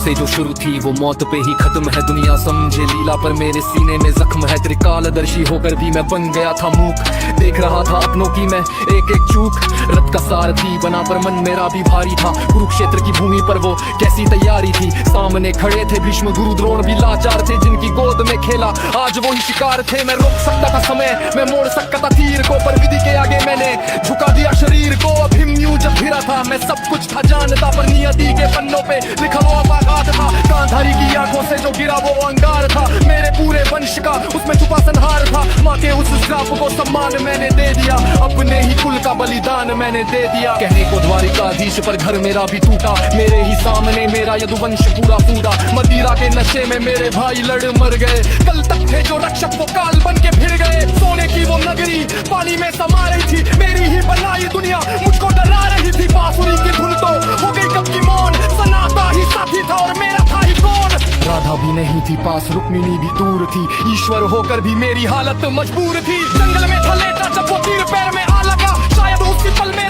से जो शुरू थी वो मौत पे ही खत्म है। दुनिया समझे लीला पर मेरे सीने में जख्म है। त्रिकालदर्शी होकर भी मैं बन गया था मूक, देख रहा था अपनों की मैं एक एक चूक। रथ का सारथी बना पर मन मेरा भी भारी था। कुरुक्षेत्र की भूमि पर वो कैसी तैयारी थी। सामने खड़े थे भीष्म गुरु द्रोण भी लाचार थे, जिनकी गोद में खेला आज वो ही शिकार थे। मैं रोक सकता था समय, मैं मोड़ सकता था तीर को, पर विधि के आगे मैंने झुका दिया शरीर को। अभिमन्यु जब घिरा था मैं सब कुछ था जानता, पर नियति के पन्नों पे लिखा वो अपाघात था। गांधारी की आंखों से जो गिरा वो अंगार था। मेरे पूरे वंश का उसमें छुपा संहार था। माँ के उस श्राप को सम्मान मैंने दे दिया, अपने ही कुल का बलिदान मैंने दे दिया। कहने को द्वारिकाधीश पर घर मेरा भी टूटा, मेरे ही सामने मेरा यदुवंश पूरा फूटा। मदिरा के नशे में मेरे भाई लड़ मर गए, कल तक थे जो रक्षक वो काल बन के फिर गए। सोने की वो नगरी पानी में समा रही थी, मेरी ही बनाई दुनिया मुझको डरा रही थी। बांसुरी की धुन तो हो गई कब की मौन, सनाता ही साथी था और मेरा था ही कौन। राधा भी नहीं थी पास, रुक्मिणी भी दूर थी, ईश्वर होकर भी मेरी हालत मजबूर थी। जंगल में था लेटा जब वो तीर पैर में आ लगा, शायद उसी पल में